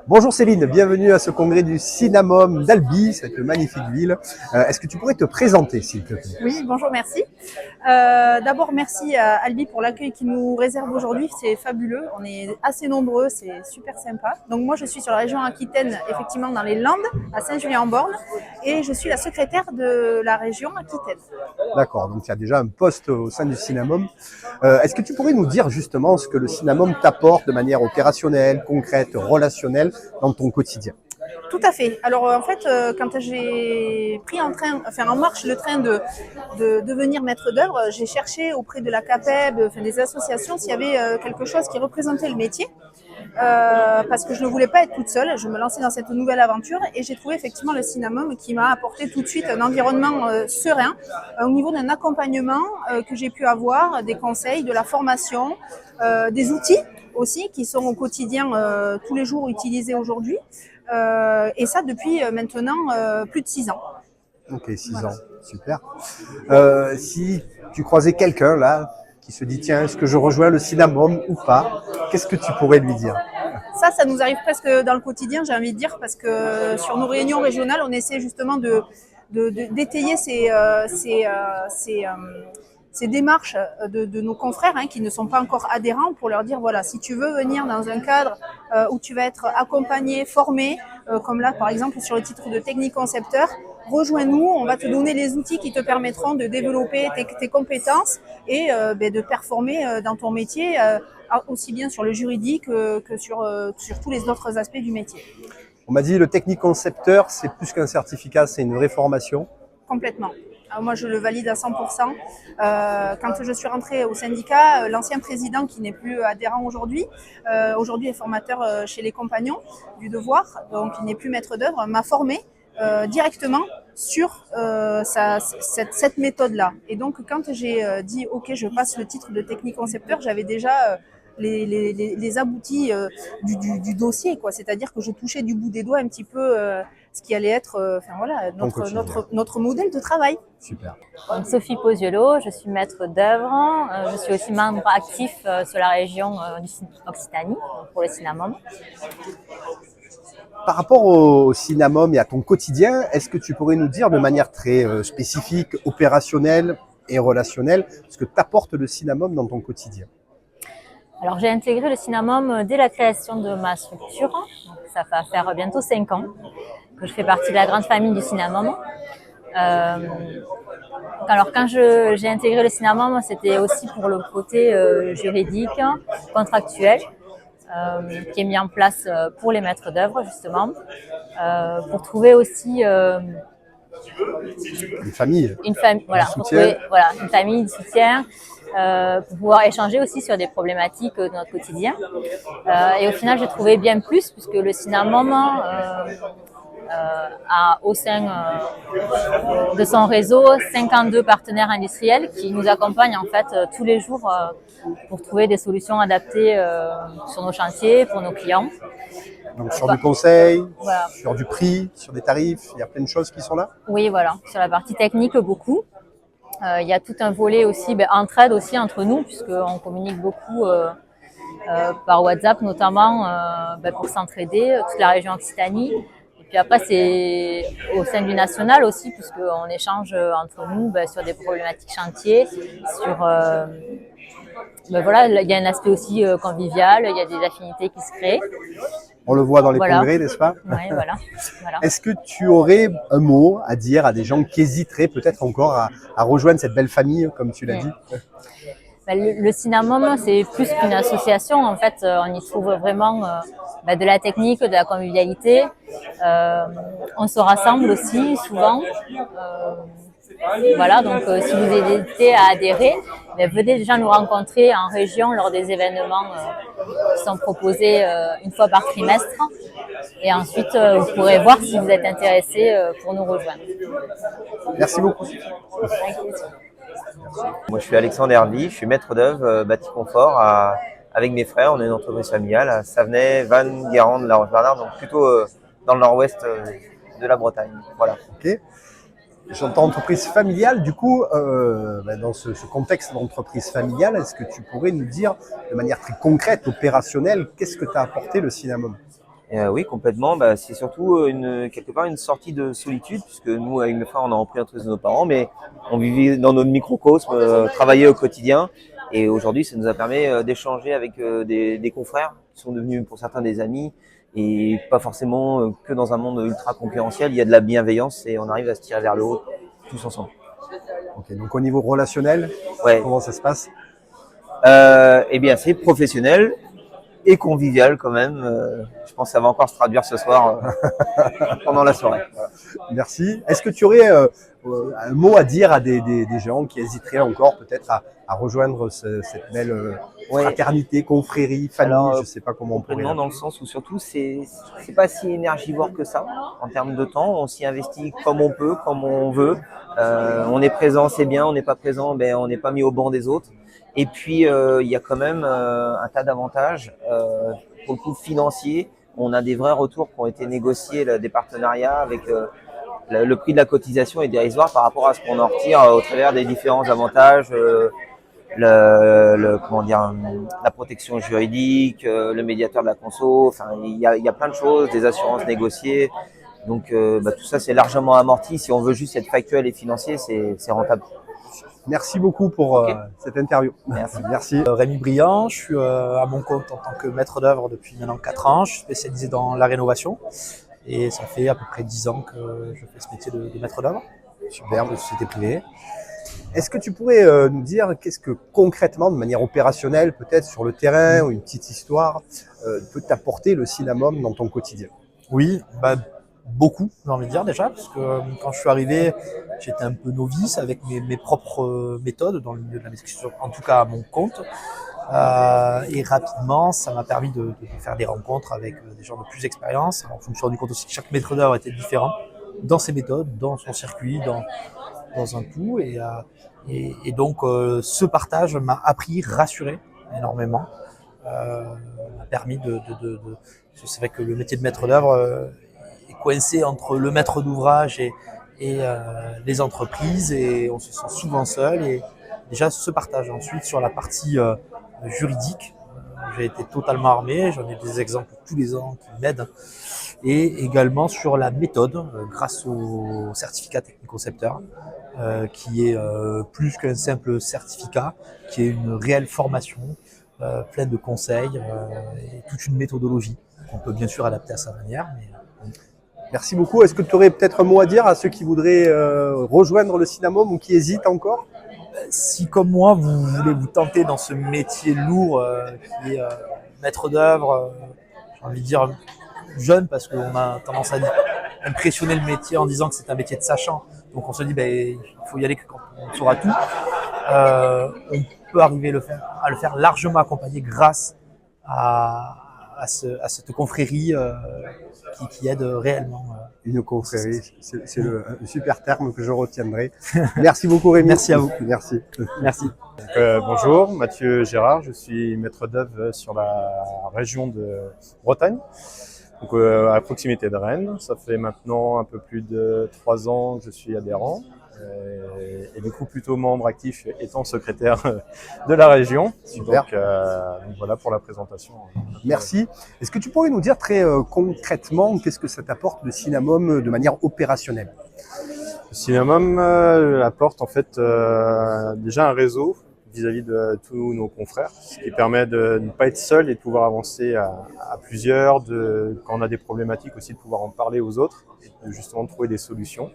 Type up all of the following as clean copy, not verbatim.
Bonjour Céline, bienvenue à ce congrès du Cinnamome d'Albi, cette magnifique ville. Est-ce que tu pourrais te présenter s'il te plaît? Oui, bonjour, merci. D'abord, merci à Albi pour l'accueil qu'il nous réserve aujourd'hui. C'est fabuleux. On est assez nombreux, c'est super sympa. Donc moi, je suis sur la région Aquitaine, effectivement dans les Landes, à Saint-Julien-en-Born, et je suis la secrétaire de la région Aquitaine. D'accord, donc il y a déjà un poste au sein du Cinnamome. Est-ce que tu pourrais nous dire justement ce que le Cinnamome t'apporte de manière opérationnelle, concrète, relationnelle dans ton quotidien? Tout à fait. Alors en fait, quand j'ai pris en marche le train de devenir maître d'œuvre, j'ai cherché auprès de la CAPEB, enfin des associations, s'il y avait quelque chose qui représentait le métier. Parce que je ne voulais pas être toute seule, je me lançais dans cette nouvelle aventure et j'ai trouvé effectivement le Cinnamome qui m'a apporté tout de suite un environnement serein au niveau d'un accompagnement que j'ai pu avoir, des conseils, de la formation, des outils aussi qui sont au quotidien tous les jours utilisés aujourd'hui. Et ça depuis maintenant plus de 6 ans. Ok, 6 Voilà. ans, super. Si tu croisais quelqu'un là qui se dit tiens, est-ce que je rejoins le Cinnamome ou pas, qu'est-ce que tu pourrais lui dire? Ça nous arrive presque dans le quotidien, j'ai envie de dire, parce que sur nos réunions régionales, on essaie justement d'étayer ces démarches de nos confrères qui ne sont pas encore adhérents pour leur dire, voilà, si tu veux venir dans un cadre où tu vas être accompagné, formé, comme là par exemple sur le titre de technique concepteur, rejoins-nous, on va te donner les outils qui te permettront de développer tes compétences et de performer dans ton métier, aussi bien sur le juridique que sur tous les autres aspects du métier. On m'a dit le technique concepteur, c'est plus qu'un certificat, c'est une vraie formation. Complètement. Alors moi, je le valide à 100%. Quand je suis rentrée au syndicat, l'ancien président, qui n'est plus adhérent aujourd'hui est formateur chez les Compagnons du Devoir, donc il n'est plus maître d'œuvre, m'a formé directement sur cette méthode-là. Et donc, quand j'ai dit « Ok, je passe le titre de technique concepteur », j'avais déjà les aboutis du dossier, quoi. C'est-à-dire que je touchais du bout des doigts un petit peu ce qui allait être notre modèle de travail. Super. Donc, Sophie Posiolo, je suis maître d'œuvre. Je suis aussi membre actif sur la région Occitanie pour le Cinnamome. Par rapport au Cinnamome et à ton quotidien, est-ce que tu pourrais nous dire de manière très spécifique, opérationnelle et relationnelle, ce que t'apporte le Cinnamome dans ton quotidien? Alors, j'ai intégré le Cinnamome dès la création de ma structure. Donc, ça va faire bientôt 5 ans que je fais partie de la grande famille du Cinnamome. Alors, quand j'ai intégré le Cinnamome, c'était aussi pour le côté juridique, contractuel, qui est mis en place pour les maîtres d'œuvre, justement, pour trouver aussi Une famille, voilà, du pour soutien. trouver une famille de soutien, pour pouvoir échanger aussi sur des problématiques de notre quotidien. Et au final, j'ai trouvé bien plus, puisque le Cinnamome a au sein de son réseau 52 partenaires industriels qui nous accompagnent en fait tous les jours pour trouver des solutions adaptées sur nos chantiers, pour nos clients. Donc sur du conseil, Voilà. sur du prix, sur des tarifs, il y a plein de choses qui sont là. Oui, voilà. Sur la partie technique, beaucoup. Il y a tout un volet aussi, entraide aussi entre nous, puisqu'on communique beaucoup par WhatsApp, notamment pour s'entraider, toute la région Occitanie. Et puis après, c'est au sein du national aussi, puisqu'on échange entre nous sur des problématiques chantiers, sur... voilà, il y a un aspect aussi convivial, il y a des affinités qui se créent. On le voit dans les Voilà. congrès, n'est-ce pas? Oui, voilà. Est-ce que tu aurais un mot à dire à des gens qui hésiteraient peut-être encore à rejoindre cette belle famille, comme tu l'as dit? Le Cinnamome, c'est plus qu'une association. En fait, on y trouve vraiment de la technique, de la convivialité. On se rassemble aussi souvent. Voilà, donc si vous hésitez à adhérer, venez déjà nous rencontrer en région lors des événements qui sont proposés une fois par trimestre. Et ensuite, vous pourrez voir si vous êtes intéressé pour nous rejoindre. Merci beaucoup. Moi, je suis Alexandre Hervy, je suis maître d'œuvre bâti confort avec mes frères. On est une entreprise familiale à Savenay, Vannes, Guérande, La Roche-Bernard, donc plutôt dans le nord-ouest de la Bretagne. Voilà. Ok. J'entends entreprise familiale. Du coup, dans ce contexte d'entreprise familiale, est-ce que tu pourrais nous dire de manière très concrète, opérationnelle, qu'est-ce que t'a apporté le Cinnamome? Oui, complètement. Bah, c'est surtout quelque part une sortie de solitude, puisque nous, avec mes frères, on a repris l'entreprise de nos parents, mais on vivait dans notre microcosme, travaillait au quotidien. Et aujourd'hui, ça nous a permis d'échanger avec des confrères qui sont devenus pour certains des amis, et pas forcément que dans un monde ultra concurrentiel. Il y a de la bienveillance et on arrive à se tirer vers le haut tous ensemble. Ok, donc au niveau relationnel, Ouais. comment ça se passe? Eh bien, c'est professionnel et convivial quand même. Je pense que ça va encore se traduire ce soir pendant la soirée. Merci. Est-ce que tu aurais un mot à dire à des gens qui hésiteraient encore peut-être à rejoindre cette belle Ouais. fraternité, confrérie, famille, Alors, je ne sais pas comment on pourrait complètement, dans le l'appeler. sens où surtout c'est pas si énergivore que ça en termes de temps. On s'y investit comme on peut, comme on veut. On est présent, c'est bien. On n'est pas présent, ben on n'est pas mis au banc des autres. Et puis il y a quand même un tas d'avantages pour le coup financier. On a des vrais retours qui ont été négociés, là, des partenariats avec le prix de la cotisation est dérisoire par rapport à ce qu'on en retire au travers des différents avantages. Comment dire, la protection juridique, le médiateur de la conso, enfin il y a plein de choses, des assurances négociées. Donc tout ça c'est largement amorti. Si on veut juste être factuel et financier, c'est rentable. Merci beaucoup pour Ok. cette interview. Merci. Merci. Rémi Briand, je suis à mon compte en tant que maître d'œuvre depuis maintenant 4 ans. Je suis spécialisé dans la rénovation et ça fait à peu près 10 ans que je fais ce métier de maître d'œuvre. Superbe. De société privée. Est-ce que tu pourrais nous dire qu'est-ce que concrètement, de manière opérationnelle, peut-être sur le terrain ou une petite histoire, peut t'apporter le Cinnamome dans ton quotidien? Oui, beaucoup, j'ai envie de dire déjà, parce que quand je suis arrivé, j'étais un peu novice avec mes propres méthodes dans le milieu de la maîtrise, en tout cas à mon compte. Et rapidement, ça m'a permis de faire des rencontres avec des gens de plus d'expérience. Alors, je me suis rendu compte aussi que chaque maître d'œuvre était différent dans ses méthodes, dans son circuit, dans un tout. Et donc, ce partage m'a appris, rassuré énormément. M'a permis c'est vrai que le métier de maître d'œuvre est coincé entre le maître d'ouvrage et les entreprises et on se sent souvent seul. Et déjà, ce partage. Ensuite, sur la partie juridique, j'ai été totalement armé. J'en ai des exemples tous les ans qui m'aident. Et également sur la méthode, grâce au certificat technico-concepteur, qui est plus qu'un simple certificat, qui est une réelle formation, pleine de conseils et toute une méthodologie qu'on peut bien sûr adapter à sa manière. Merci beaucoup. Est-ce que tu aurais peut-être un mot à dire à ceux qui voudraient rejoindre le Cinnamome ou qui hésitent encore? Si comme moi, vous voulez vous tenter dans ce métier lourd qui est maître d'œuvre, j'ai envie de dire jeune, parce qu'on a tendance à impressionner le métier en disant que c'est un métier de sachant. Donc on se dit il faut y aller quand on saura tout. On peut arriver à le faire largement accompagné grâce à cette confrérie qui aide réellement. Une confrérie, c'est un super terme que je retiendrai. Merci beaucoup Rémi. Merci à vous. Merci. Merci. Bonjour, Mathieu Gérard, je suis maître d'œuvre sur la région de Bretagne, donc à proximité de Rennes. Ça fait maintenant un peu plus de 3 ans que je suis adhérent et du coup plutôt membre actif étant secrétaire de la région. Super. Donc voilà pour la présentation. Merci. Est-ce que tu pourrais nous dire très concrètement qu'est-ce que ça t'apporte le Cinnamome de manière opérationnelle? Le Cinnamome apporte en fait déjà un réseau vis-à-vis de tous nos confrères, ce qui permet de ne pas être seul et de pouvoir avancer à plusieurs, quand on a des problématiques aussi de pouvoir en parler aux autres et de justement trouver des solutions.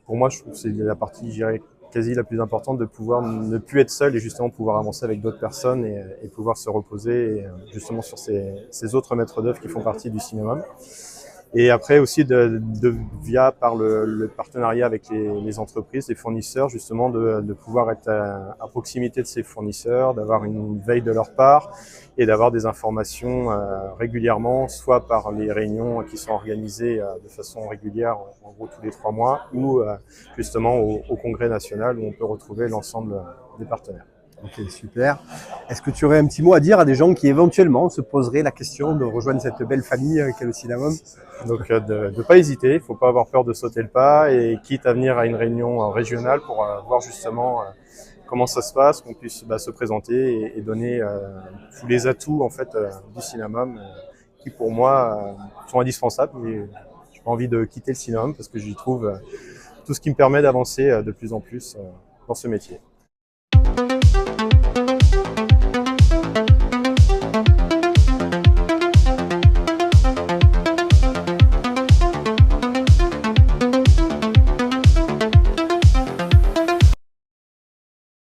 Pour moi, je trouve que c'est la partie, je dirais, quasi la plus importante, de pouvoir ne plus être seul et justement pouvoir avancer avec d'autres personnes et pouvoir se reposer justement sur ces autres maîtres d'œuvre qui font partie du Cinnamome. Et après aussi par le partenariat avec les entreprises, les fournisseurs, justement de pouvoir être à proximité de ces fournisseurs, d'avoir une veille de leur part et d'avoir des informations régulièrement, soit par les réunions qui sont organisées de façon régulière, en gros tous les 3 mois, ou justement au Congrès national où on peut retrouver l'ensemble des partenaires. Ok, super. Est-ce que tu aurais un petit mot à dire à des gens qui éventuellement se poseraient la question de rejoindre cette belle famille qu'est le Cinnamome? Donc de ne pas hésiter, il ne faut pas avoir peur de sauter le pas et quitte à venir à une réunion régionale pour voir justement comment ça se passe, qu'on puisse se présenter et donner tous les atouts en fait du Cinnamome qui pour moi sont indispensables. Et j'ai pas envie de quitter le cinéma parce que j'y trouve tout ce qui me permet d'avancer de plus en plus dans ce métier.